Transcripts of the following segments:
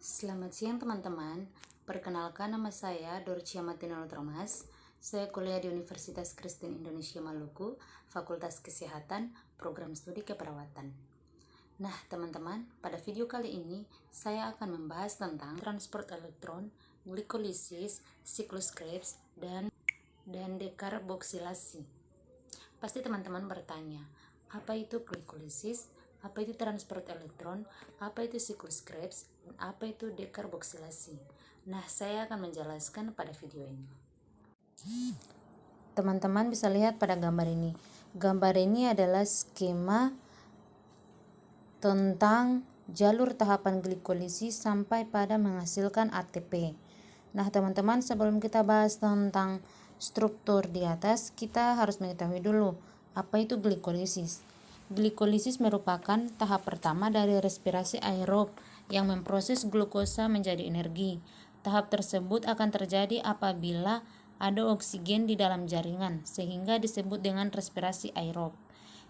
Selamat siang teman-teman, perkenalkan nama saya Dorcia Martinello Thomas. Saya kuliah di Universitas Kristen Indonesia Maluku, Fakultas Kesehatan, Program Studi Keperawatan. Nah teman-teman, pada video kali ini saya akan membahas tentang transport elektron, glikolisis, siklus Krebs, dan dekarboksilasi. Pasti teman-teman bertanya, apa itu glikolisis? Apa itu transport elektron, apa itu siklus Krebs, dan apa itu dekarboksilasi. Nah, saya akan menjelaskan pada video ini. Teman-teman bisa lihat pada gambar ini. Gambar ini adalah skema tentang jalur tahapan glikolisis sampai pada menghasilkan ATP. Nah, teman-teman, sebelum kita bahas tentang struktur di atas, kita harus mengetahui dulu apa itu glikolisis. Glikolisis merupakan tahap pertama dari respirasi aerob yang memproses glukosa menjadi energi. Tahap tersebut akan terjadi apabila ada oksigen di dalam jaringan, sehingga disebut dengan respirasi aerob.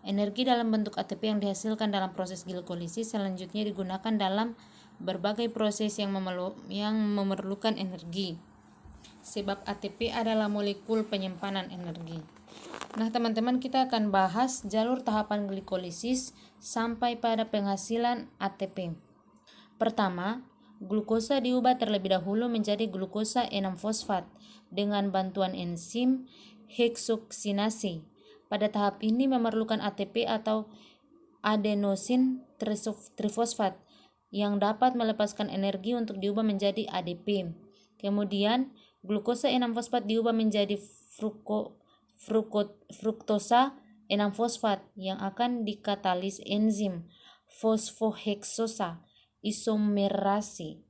Energi dalam bentuk ATP yang dihasilkan dalam proses glikolisis selanjutnya digunakan dalam berbagai proses yang memerlukan energi. Sebab ATP adalah molekul penyimpanan energi. Nah teman-teman, kita akan bahas jalur tahapan glikolisis sampai pada penghasilan ATP. Pertama, glukosa diubah terlebih dahulu menjadi glukosa 6-fosfat dengan bantuan enzim heksoksinasi. Pada tahap ini memerlukan ATP atau adenosin trifosfat yang dapat melepaskan energi untuk diubah menjadi ADP. Kemudian, glukosa 6-fosfat diubah menjadi fruktosa 6-fosfat yang akan dikatalis enzim fosfoheksosa isomerasi.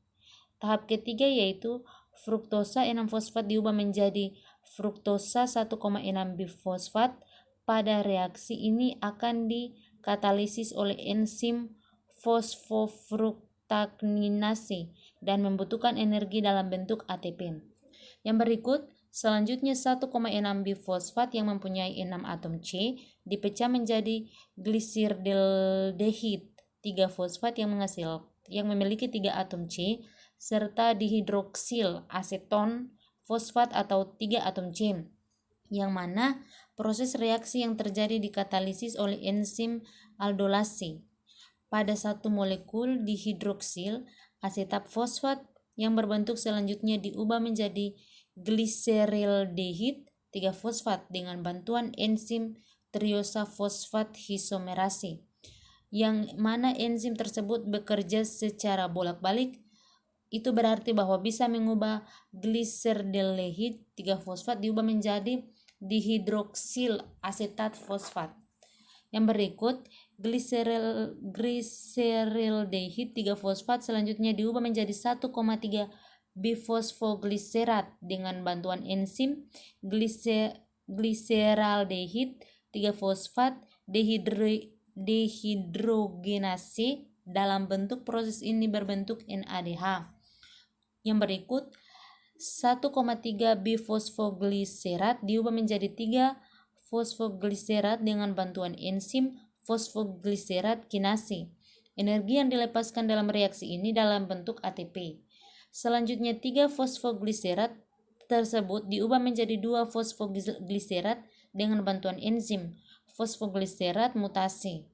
Tahap ketiga yaitu fruktosa 6-fosfat diubah menjadi fruktosa 1,6 bifosfat. Pada reaksi ini akan dikatalisis oleh enzim fosfofruktakninase dan membutuhkan energi dalam bentuk ATP. Yang berikut, selanjutnya 1,6 bifosfat yang mempunyai 6 atom C dipecah menjadi gliserdaldehid 3 fosfat yang memiliki 3 atom C serta dihidroksil aseton fosfat atau 3 atom C, yang mana proses reaksi yang terjadi dikatalisis oleh enzim aldolase. Pada satu molekul dihidroksil asetat fosfat yang berbentuk selanjutnya diubah menjadi gliserildehid 3 fosfat dengan bantuan enzim triosa fosfat isomerase, yang mana enzim tersebut bekerja secara bolak-balik. Itu berarti bahwa bisa mengubah gliserdaldehid 3 fosfat diubah menjadi dihidroksil asetat fosfat. Yang berikut, gliserdaldehid 3 fosfat selanjutnya diubah menjadi 1,3 bifosfogliserat dengan bantuan enzim gliseraldehid 3 fosfat dehidrogenase. Dalam bentuk proses ini berbentuk NADH. Yang berikut, 1,3 bifosfogliserat diubah menjadi 3 fosfogliserat dengan bantuan enzim fosfogliserat kinase. Energi yang dilepaskan dalam reaksi ini dalam bentuk ATP. Selanjutnya 3 fosfogliserat tersebut diubah menjadi 2 fosfogliserat dengan bantuan enzim fosfogliserat mutasi.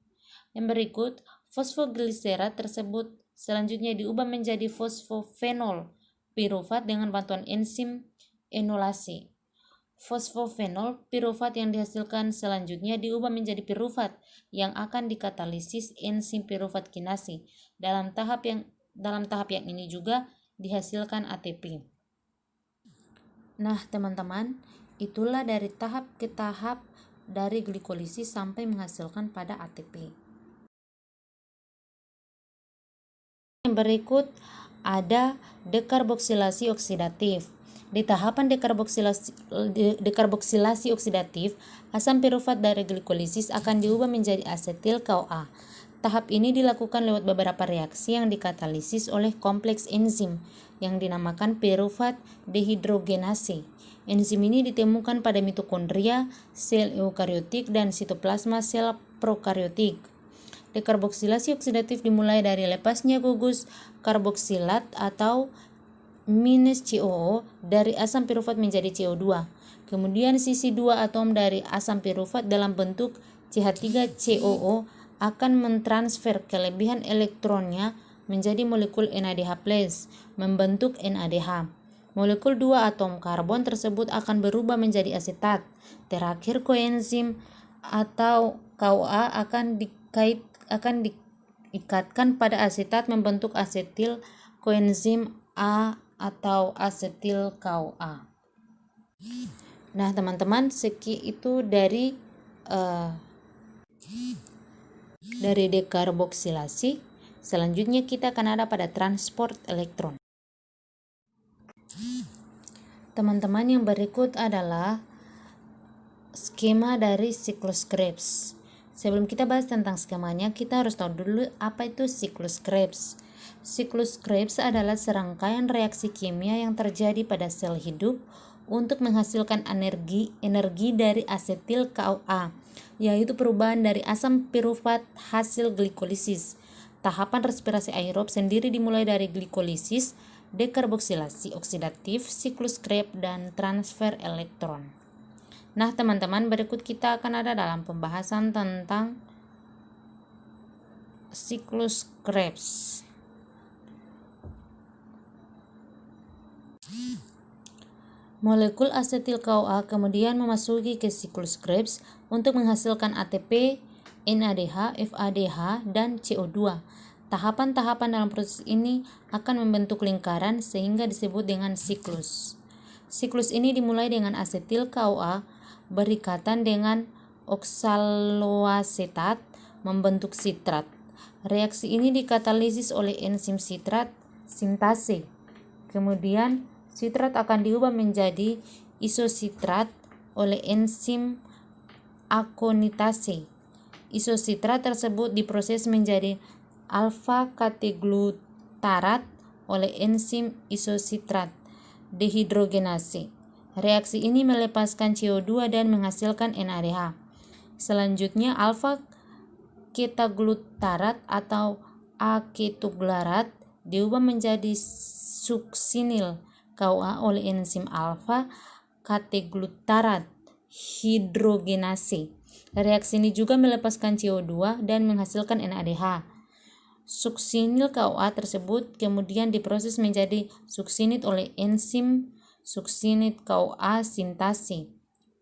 Yang berikut, fosfogliserat tersebut selanjutnya diubah menjadi fosfofenol pirufat dengan bantuan enzim enolase. Fosfofenol pirufat yang dihasilkan selanjutnya diubah menjadi pirufat yang akan dikatalisis enzim pirufat kinase. Dalam tahap yang ini juga dihasilkan ATP. Nah, teman-teman, itulah dari tahap ke tahap dari glikolisis sampai menghasilkan pada ATP. Yang berikut ada dekarboksilasi oksidatif. Di tahapan dekarboksilasi oksidatif, asam pirufat dari glikolisis akan diubah menjadi asetil CoA. Tahap ini dilakukan lewat beberapa reaksi yang dikatalisis oleh kompleks enzim yang dinamakan pirufat dehidrogenase. Enzim ini ditemukan pada mitokondria, sel eukariotik, dan sitoplasma sel prokariotik. Dekarboksilasi oksidatif dimulai dari lepasnya gugus karboksilat atau minus COO dari asam pirufat menjadi CO2. Kemudian sisi 2 atom dari asam pirufat dalam bentuk CH3COO akan mentransfer kelebihan elektronnya menjadi molekul NADH+, membentuk NADH. Molekul 2 atom karbon tersebut akan berubah menjadi asetat. Terakhir koenzim atau KOA akan diikatkan pada asetat membentuk asetil koenzim A atau asetil KOA. Nah, teman-teman, itu dari dekarboksilasi. Selanjutnya kita akan ada pada transport elektron. Teman-teman, yang berikut adalah skema dari siklus Krebs. Sebelum kita bahas tentang skemanya, kita harus tahu dulu apa itu siklus Krebs. Siklus Krebs adalah serangkaian reaksi kimia yang terjadi pada sel hidup untuk menghasilkan energi dari asetil KOA, yaitu perubahan dari asam pirufat hasil glikolisis. Tahapan respirasi aerob sendiri dimulai dari glikolisis, dekarboksilasi oksidatif, siklus Krebs, dan transfer elektron. Nah, teman-teman, berikut kita akan ada dalam pembahasan tentang siklus Krebs. Molekul asetil KOA kemudian memasuki ke siklus Krebs untuk menghasilkan ATP, NADH, FADH, dan CO2. Tahapan-tahapan dalam proses ini akan membentuk lingkaran sehingga disebut dengan siklus. Siklus ini dimulai dengan asetil KOA berikatan dengan oksaloasetat membentuk sitrat. Reaksi ini dikatalisis oleh enzim sitrat sintase. Kemudian sitrat akan diubah menjadi isositrat oleh enzim akonitase. Isositrat tersebut diproses menjadi alfa-kateglutarat oleh enzim isositrat dehidrogenase. Reaksi ini melepaskan CO2 dan menghasilkan NADH. Selanjutnya alfa-ketaglutarat atau aketoglarat diubah menjadi suksinil KOA oleh enzim alfa-kateglutarat hidrogenase. Reaksi ini juga melepaskan CO2 dan menghasilkan NADH. Suksinil KOA tersebut kemudian diproses menjadi suksinit oleh enzim suksinit KOA sintase.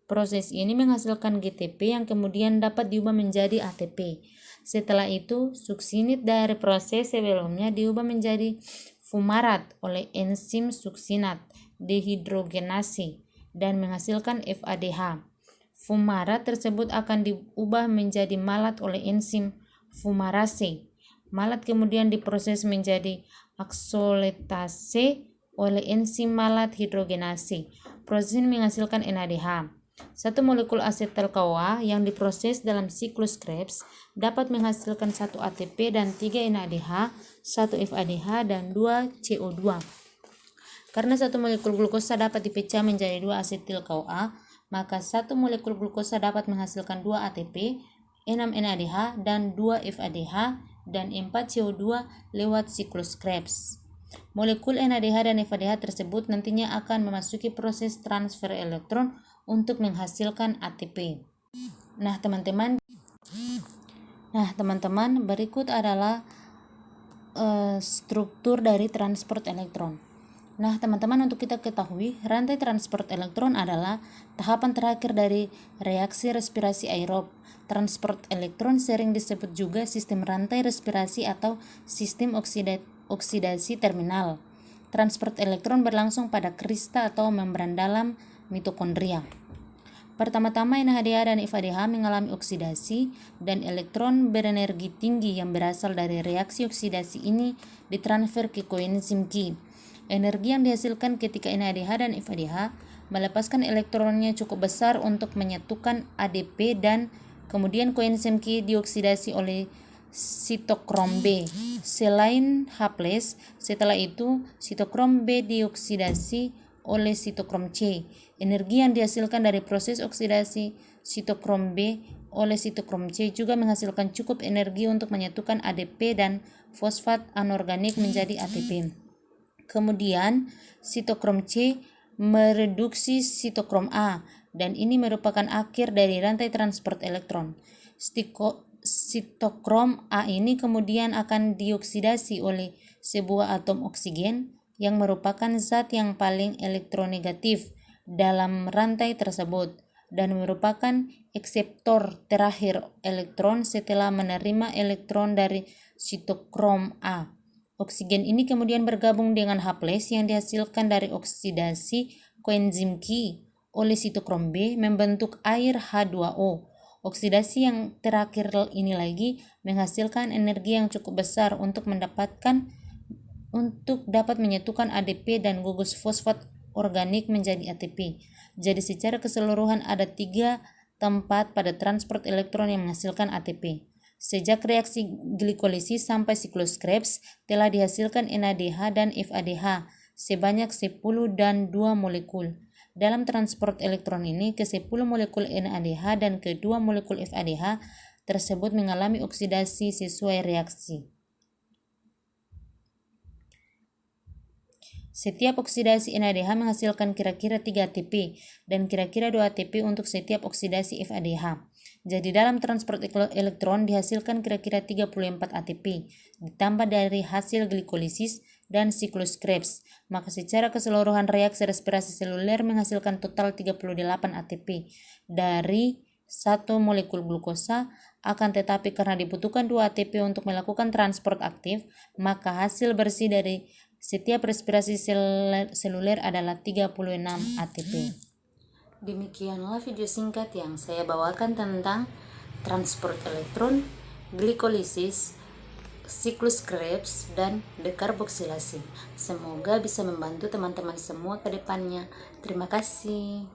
Proses ini menghasilkan GTP yang kemudian dapat diubah menjadi ATP. Setelah itu, suksinit dari proses sebelumnya diubah menjadi fumarat oleh enzim suksinat dehidrogenase dan menghasilkan FADH. Fumarat tersebut akan diubah menjadi malat oleh enzim fumarase. Malat kemudian diproses menjadi aksoletase oleh enzim malat hidrogenase. Proses ini menghasilkan NADH. Satu molekul asetil KOA yang diproses dalam siklus Krebs dapat menghasilkan 1 ATP dan 3 NADH, 1 FADH, dan 2 CO2. Karena satu molekul glukosa dapat dipecah menjadi 2 asetil KOA, maka satu molekul glukosa dapat menghasilkan 2 ATP, 6 NADH, dan 2 FADH, dan 4 CO2 lewat siklus Krebs. Molekul NADH dan FADH tersebut nantinya akan memasuki proses transfer elektron untuk menghasilkan ATP. Nah, teman-teman, berikut adalah struktur dari transport elektron. Nah, teman-teman, untuk kita ketahui, rantai transport elektron adalah tahapan terakhir dari reaksi respirasi aerob. Transport elektron sering disebut juga sistem rantai respirasi atau sistem oksidasi terminal. Transport elektron berlangsung pada krista atau membran dalam mitokondria. Pertama-tama NADH dan FADH mengalami oksidasi dan elektron berenergi tinggi yang berasal dari reaksi oksidasi ini ditransfer ke koenzim Q. Energi yang dihasilkan ketika NADH dan FADH melepaskan elektronnya cukup besar untuk menyatukan ADP dan kemudian koenzim Q dioksidasi oleh sitokrom B. Selain H+, setelah itu sitokrom B dioksidasi oleh sitokrom C. Energi yang dihasilkan dari proses oksidasi sitokrom B oleh sitokrom C juga menghasilkan cukup energi untuk menyatukan ADP dan fosfat anorganik menjadi ATP. Kemudian sitokrom C mereduksi sitokrom A, dan ini merupakan akhir dari rantai transport elektron. Sitokrom A ini kemudian akan dioksidasi oleh sebuah atom oksigen yang merupakan zat yang paling elektronegatif dalam rantai tersebut dan merupakan akseptor terakhir elektron setelah menerima elektron dari sitokrom A. Oksigen ini kemudian bergabung dengan H+ yang dihasilkan dari oksidasi koenzim Qi oleh sitokrom B membentuk air H2O. Oksidasi yang terakhir ini lagi menghasilkan energi yang cukup besar untuk dapat menyatukan ADP dan gugus fosfat organik menjadi ATP. Jadi secara keseluruhan ada 3 tempat pada transport elektron yang menghasilkan ATP. Sejak reaksi glikolisis sampai siklus Krebs telah dihasilkan NADH dan FADH sebanyak 10 dan 2 molekul. Dalam transport elektron ini, ke-10 molekul NADH dan ke-2 molekul FADH tersebut mengalami oksidasi sesuai reaksi. Setiap oksidasi NADH menghasilkan kira-kira 3 ATP dan kira-kira 2 ATP untuk setiap oksidasi FADH. Jadi dalam transport elektron dihasilkan kira-kira 34 ATP ditambah dari hasil glikolisis dan siklus Krebs. Maka secara keseluruhan reaksi respirasi seluler menghasilkan total 38 ATP dari 1 molekul glukosa. Akan tetapi karena dibutuhkan 2 ATP untuk melakukan transport aktif, maka hasil bersih dari setiap respirasi seluler adalah 36 ATP. Demikianlah video singkat yang saya bawakan tentang transport elektron, glikolisis, siklus Krebs, dan dekarboksilasi. Semoga bisa membantu teman-teman semua ke depannya. Terima kasih.